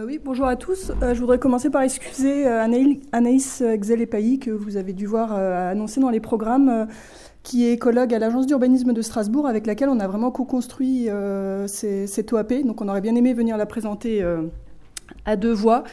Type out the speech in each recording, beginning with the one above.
Oui, bonjour à tous. Je voudrais commencer par excuser Anaïs Xel-Epailly, que vous avez dû voir annoncer dans les programmes, qui est écologue à l'Agence d'urbanisme de Strasbourg, avec laquelle on a vraiment co-construit cette OAP. Donc on aurait bien aimé venir la présenter à deux voix,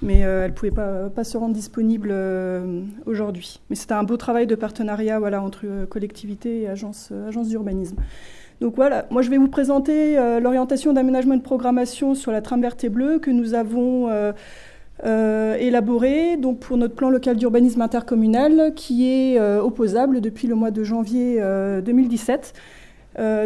mais elle ne pouvait pas se rendre disponible aujourd'hui. Mais c'était un beau travail de partenariat entre collectivités et agences d'urbanisme. Donc voilà, moi je vais vous présenter l'orientation d'aménagement et de programmation sur la trame verte et bleue que nous avons élaborée donc, pour notre plan local d'urbanisme intercommunal qui est opposable depuis le mois de janvier 2017.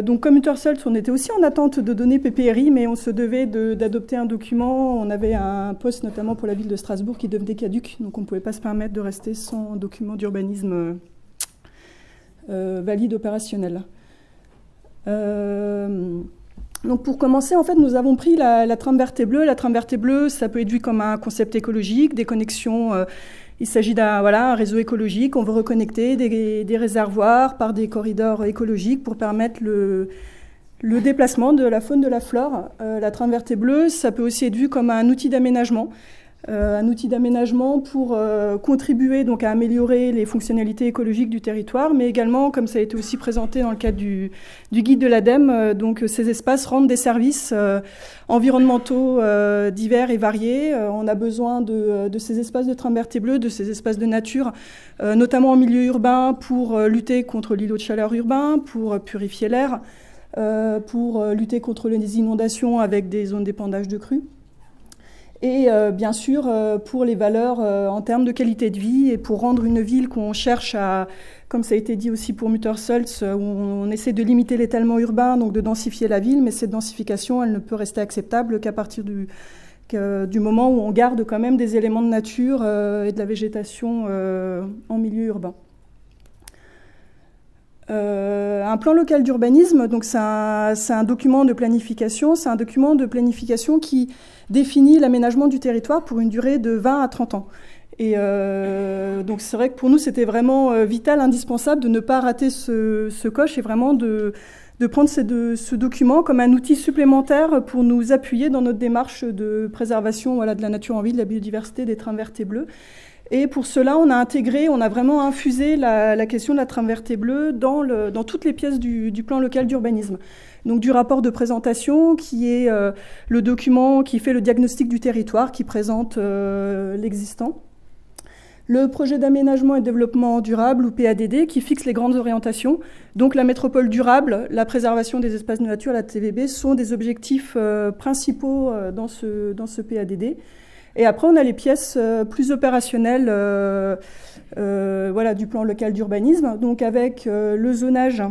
Donc comme Uterselt, on était aussi en attente de données PPRI, mais on se devait d'adopter un document. On avait un poste notamment pour la ville de Strasbourg qui devenait caduc, donc on ne pouvait pas se permettre de rester sans document d'urbanisme valide opérationnel. Donc pour commencer, en fait, nous avons pris la trame verte et bleue. La trame verte et bleue, ça peut être vu comme un concept écologique, des connexions. Il s'agit d'un réseau écologique. On veut reconnecter des réservoirs par des corridors écologiques pour permettre le déplacement de la faune, de la flore. La trame verte et bleue, ça peut aussi être vu comme un outil d'aménagement. Pour contribuer donc, à améliorer les fonctionnalités écologiques du territoire, mais également, comme ça a été aussi présenté dans le cadre du guide de l'ADEME, donc ces espaces rendent des services environnementaux divers et variés. On a besoin de ces espaces de trame verte et bleue, de ces espaces de nature, notamment en milieu urbain, pour lutter contre l'îlot de chaleur urbain, pour purifier l'air, pour lutter contre les inondations avec des zones d'épandage de crues. Et bien sûr, pour les valeurs en termes de qualité de vie et pour rendre une ville qu'on cherche à, comme ça a été dit aussi pour Mutterselt, où on essaie de limiter l'étalement urbain, donc de densifier la ville, mais cette densification, elle ne peut rester acceptable qu'à partir du moment où on garde quand même des éléments de nature et de la végétation en milieu urbain. Un plan local d'urbanisme, donc c'est un document de planification. C'est un document de planification qui définit l'aménagement du territoire pour une durée de 20 à 30 ans. Et donc c'est vrai que pour nous, c'était vraiment vital, indispensable de ne pas rater ce coche et vraiment de prendre ce document comme un outil supplémentaire pour nous appuyer dans notre démarche de préservation de la nature en ville, de la biodiversité, des trames vertes et bleues. Et pour cela, on a vraiment infusé la question de la trame verte et bleue dans toutes les pièces du plan local d'urbanisme. Donc du rapport de présentation qui est le document qui fait le diagnostic du territoire, qui présente l'existant. Le projet d'aménagement et de développement durable, ou PADD, qui fixe les grandes orientations. Donc la métropole durable, la préservation des espaces de nature, la TVB, sont des objectifs principaux dans ce PADD. Et après, on a les pièces plus opérationnelles du plan local d'urbanisme, donc avec le zonage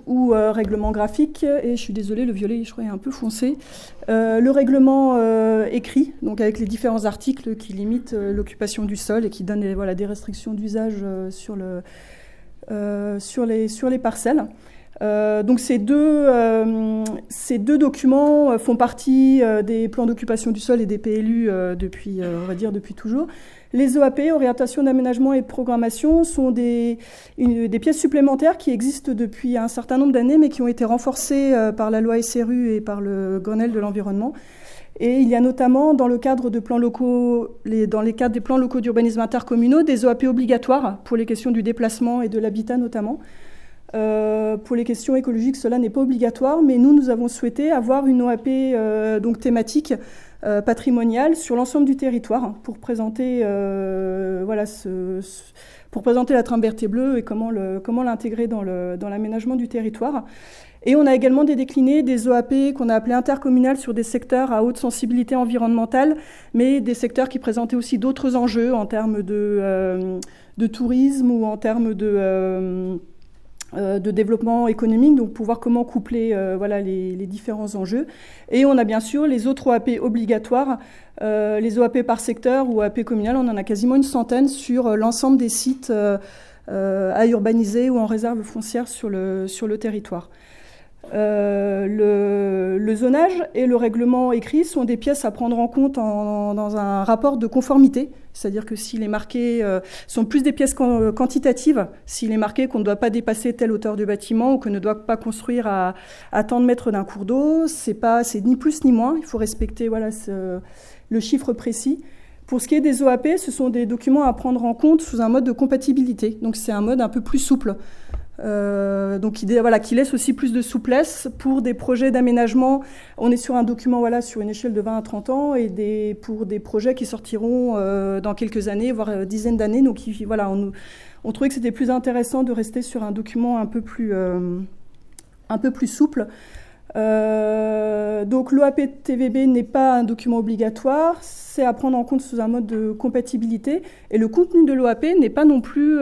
ou règlement graphique, et je suis désolée, le violet, je crois, est un peu foncé, le règlement écrit, donc avec les différents articles qui limitent l'occupation du sol et qui donnent des restrictions d'usage sur les parcelles. Donc ces deux documents font partie des plans d'occupation du sol et des PLU depuis toujours. Les OAP, orientation d'aménagement et de programmation, sont des pièces supplémentaires qui existent depuis un certain nombre d'années, mais qui ont été renforcées par la loi SRU et par le Grenelle de l'environnement. Et il y a notamment, dans le cadre de plans locaux, dans les cadres des plans locaux d'urbanisme intercommunaux, des OAP obligatoires pour les questions du déplacement et de l'habitat notamment. Pour les questions écologiques, cela n'est pas obligatoire, mais nous avons souhaité avoir une OAP donc thématique patrimoniale sur l'ensemble du territoire pour présenter, pour présenter la trame verte et bleue et comment l'intégrer dans l'aménagement du territoire. Et on a également décliné des OAP qu'on a appelées intercommunales sur des secteurs à haute sensibilité environnementale, mais des secteurs qui présentaient aussi d'autres enjeux en termes de tourisme ou en termes de développement économique, donc pour voir comment coupler les différents enjeux. Et on a bien sûr les autres OAP obligatoires, les OAP par secteur ou OAP communal, on en a quasiment une centaine sur l'ensemble des sites à urbaniser ou en réserve foncière sur le territoire. Le zonage et le règlement écrit sont des pièces à prendre en compte dans un rapport de conformité, c'est-à-dire que s'il est marqué, sont plus des pièces quantitatives, s'il est marqué qu'on ne doit pas dépasser telle hauteur de bâtiment ou qu'on ne doit pas construire à tant de mètres d'un cours d'eau, c'est ni plus ni moins, il faut respecter voilà, le chiffre précis. Pour ce qui est des OAP, ce sont des documents à prendre en compte sous un mode de compatibilité, donc c'est un mode un peu plus souple. Donc qui laisse aussi plus de souplesse pour des projets d'aménagement. On est sur un document sur une échelle de 20 à 30 ans et pour des projets qui sortiront dans quelques années, voire dizaines d'années. Donc on trouvait que c'était plus intéressant de rester sur un document un peu plus souple. Donc l'OAP TVB n'est pas un document obligatoire, c'est à prendre en compte sous un mode de compatibilité et le contenu de l'OAP n'est pas non plus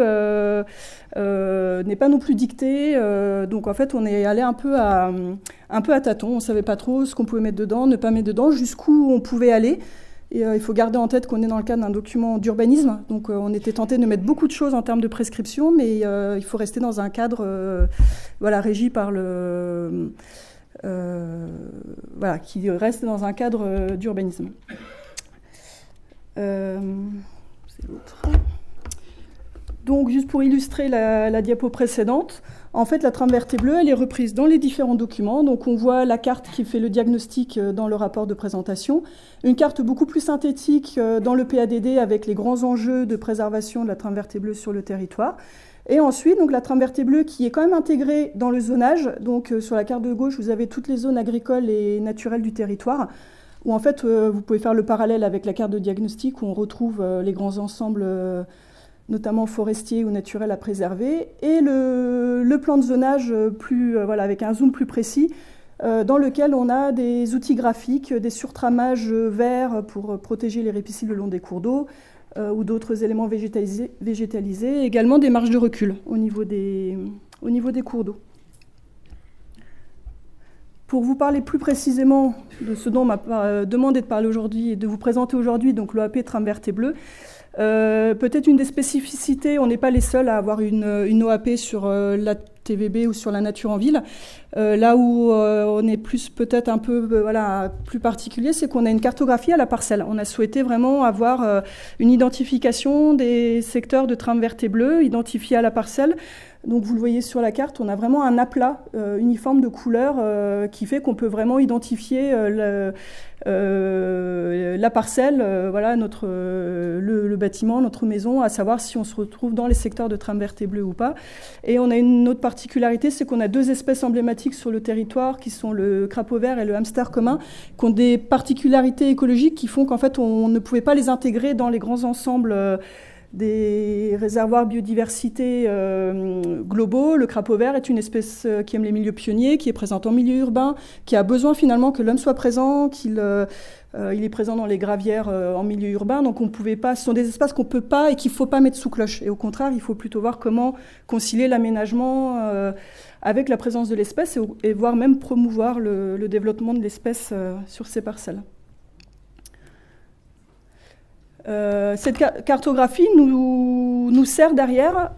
dicté. Donc en fait on est allé un peu à tâtons, on ne savait pas trop ce qu'on pouvait mettre dedans, ne pas mettre dedans, jusqu'où on pouvait aller. Et il faut garder en tête qu'on est dans le cadre d'un document d'urbanisme, donc on était tenté de mettre beaucoup de choses en termes de prescription, mais il faut rester dans un cadre régi par qui reste dans un cadre d'urbanisme. C'est l'autre. Donc, juste pour illustrer la diapo précédente, en fait, la trame verte et bleue, elle est reprise dans les différents documents. Donc, on voit la carte qui fait le diagnostic dans le rapport de présentation, une carte beaucoup plus synthétique dans le PADD avec les grands enjeux de préservation de la trame verte et bleue sur le territoire. Et ensuite, donc, la trame verte et bleue qui est quand même intégrée dans le zonage. Donc, sur la carte de gauche, vous avez toutes les zones agricoles et naturelles du territoire, où en fait, vous pouvez faire le parallèle avec la carte de diagnostic, où on retrouve les grands ensembles, notamment forestiers ou naturels à préserver, et le plan de zonage avec un zoom plus précis, dans lequel on a des outils graphiques, des surtramages verts pour protéger les ripisylves le long des cours d'eau, ou d'autres éléments végétalisés, et également des marges de recul au niveau des cours d'eau. Pour vous parler plus précisément de ce dont on m'a demandé de parler aujourd'hui et de vous présenter aujourd'hui, donc l'OAP trame verte et bleue, peut-être une des spécificités, on n'est pas les seuls à avoir une OAP sur la TVB ou sur la nature en ville. Là où on est plus peut-être un peu plus particulier, c'est qu'on a une cartographie à la parcelle. On a souhaité vraiment avoir une identification des secteurs de trame verte et bleue identifiés à la parcelle. Donc vous le voyez sur la carte, on a vraiment un aplat uniforme de couleurs qui fait qu'on peut vraiment identifier la parcelle, le bâtiment, notre maison, à savoir si on se retrouve dans les secteurs de trame verte et bleue ou pas. Et on a une autre particularité, c'est qu'on a deux espèces emblématiques sur le territoire qui sont le crapaud vert et le hamster commun, qui ont des particularités écologiques qui font qu'en fait on ne pouvait pas les intégrer dans les grands ensembles des réservoirs biodiversité globaux. Le crapaud vert est une espèce qui aime les milieux pionniers, qui est présente en milieu urbain, qui a besoin finalement que l'homme soit présent, il est présent dans les gravières en milieu urbain, donc on pouvait pas, ce sont des espaces qu'on ne peut pas et qu'il ne faut pas mettre sous cloche. Et au contraire, il faut plutôt voir comment concilier l'aménagement avec la présence de l'espèce et voire même promouvoir le développement de l'espèce sur ces parcelles. Cette cartographie nous sert derrière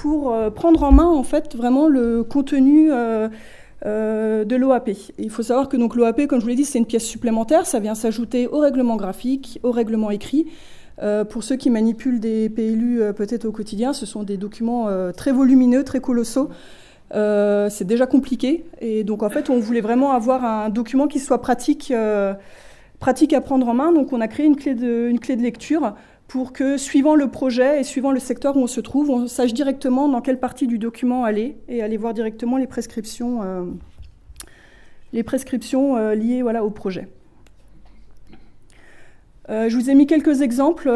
pour prendre en main en fait vraiment le contenu de l'OAP. Il faut savoir que donc l'OAP, comme je vous l'ai dit, c'est une pièce supplémentaire, ça vient s'ajouter au règlement graphique, au règlement écrit. Pour ceux qui manipulent des PLU peut-être au quotidien, ce sont des documents très volumineux, très colossaux. C'est déjà compliqué et donc en fait on voulait vraiment avoir un document qui soit pratique à prendre en main, donc on a créé une clé de lecture pour que, suivant le projet et suivant le secteur où on se trouve, on sache directement dans quelle partie du document aller et aller voir directement les prescriptions liées au projet. Je vous ai mis quelques exemples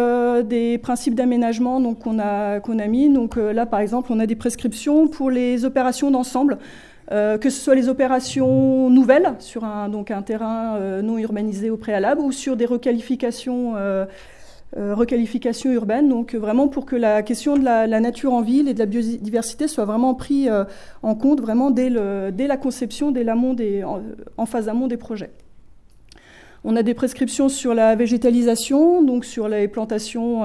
des principes d'aménagement qu'on a mis. Donc là, par exemple, on a des prescriptions pour les opérations d'ensemble. Que ce soit les opérations nouvelles sur un terrain non urbanisé au préalable ou sur des requalifications urbaines, donc vraiment pour que la question de la nature en ville et de la biodiversité soit vraiment pris en compte vraiment dès la conception, dès l'amont en phase amont des projets. On a des prescriptions sur la végétalisation, donc sur les plantations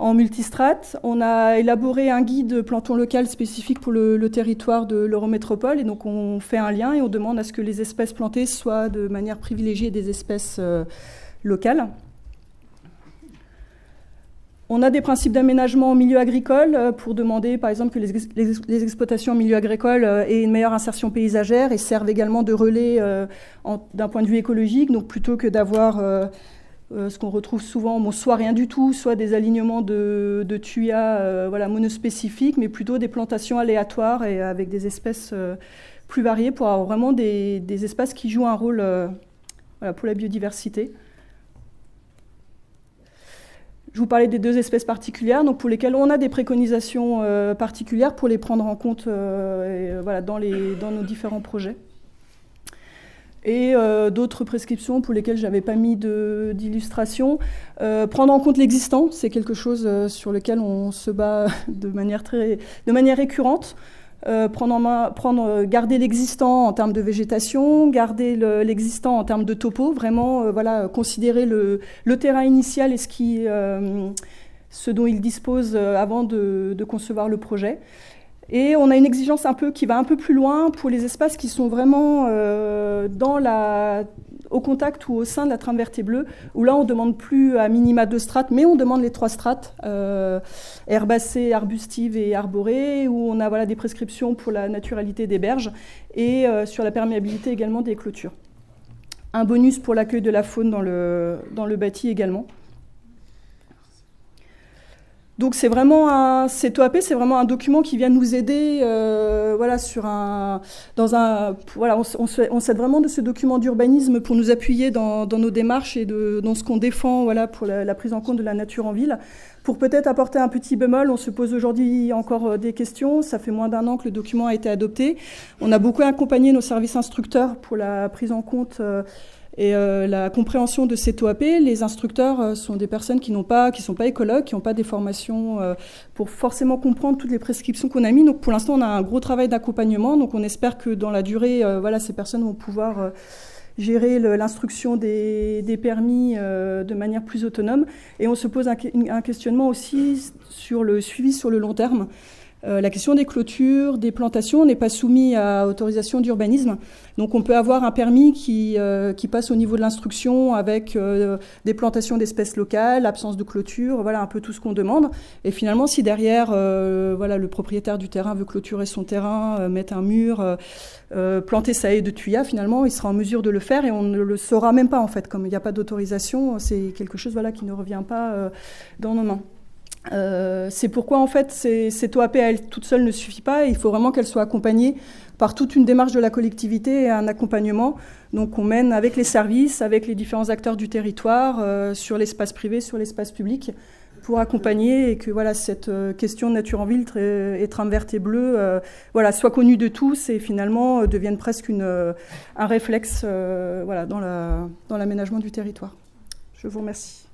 en multistrate. On a élaboré un guide planton local spécifique pour le territoire de l'Eurométropole. Et donc, on fait un lien et on demande à ce que les espèces plantées soient de manière privilégiée des espèces locales. On a des principes d'aménagement en milieu agricole pour demander, par exemple, que les exploitations en milieu agricole aient une meilleure insertion paysagère et servent également de relais d'un point de vue écologique. Donc, plutôt que d'avoir ce qu'on retrouve souvent, soit rien du tout, soit des alignements de tuyas monospécifiques, mais plutôt des plantations aléatoires et avec des espèces plus variées pour avoir vraiment des espaces qui jouent un rôle pour la biodiversité. Je vous parlais des 2 espèces particulières, donc pour lesquelles on a des préconisations particulières pour les prendre en compte dans nos différents projets. Et d'autres prescriptions pour lesquelles je n'avais pas mis d'illustration. Prendre en compte l'existant, c'est quelque chose sur lequel on se bat de manière récurrente. Garder l'existant en termes de végétation, garder l'existant en termes de topo, vraiment considérer le terrain initial et ce dont il dispose avant de concevoir le projet. Et on a une exigence qui va un peu plus loin pour les espaces qui sont vraiment au contact ou au sein de la trame verte et bleue, où là on ne demande plus à minima 2 strates, mais on demande les 3 strates, herbacées, arbustives et arborées, où on a des prescriptions pour la naturalité des berges et sur la perméabilité également des clôtures. Un bonus pour l'accueil de la faune dans le bâti également. Donc c'est vraiment CETOAP, c'est vraiment un document qui vient nous aider, on s'aide vraiment de ce document d'urbanisme pour nous appuyer dans nos démarches et dans ce qu'on défend, pour la prise en compte de la nature en ville. Pour peut-être apporter un petit bémol, on se pose aujourd'hui encore des questions. Ça fait moins d'1 an que le document a été adopté. On a beaucoup accompagné nos services instructeurs pour la prise en compte et la compréhension de CETOAP. Les instructeurs sont des personnes qui sont pas écologues, qui n'ont pas des formations pour forcément comprendre toutes les prescriptions qu'on a mises. Donc pour l'instant, on a un gros travail d'accompagnement. Donc on espère que dans la durée, ces personnes vont pouvoir gérer l'instruction des permis de manière plus autonome. Et on se pose un questionnement aussi sur le suivi sur le long terme. La question des clôtures, des plantations n'est pas soumise à autorisation d'urbanisme. Donc on peut avoir un permis qui passe au niveau de l'instruction avec des plantations d'espèces locales, l'absence de clôture, un peu tout ce qu'on demande. Et finalement, si derrière, le propriétaire du terrain veut clôturer son terrain, mettre un mur, planter sa haie de tuyas, finalement, il sera en mesure de le faire et on ne le saura même pas en fait. Comme il n'y a pas d'autorisation, c'est quelque chose qui ne revient pas dans nos mains. C'est pourquoi en fait CETOAP à elle toute seule ne suffit pas, il faut vraiment qu'elle soit accompagnée par toute une démarche de la collectivité et un accompagnement. Donc on mène avec les services, avec les différents acteurs du territoire, sur l'espace privé, sur l'espace public, pour accompagner et que cette question de nature en ville et trame verte et bleue soit connue de tous et finalement devienne presque un réflexe dans l'aménagement du territoire. Je vous remercie.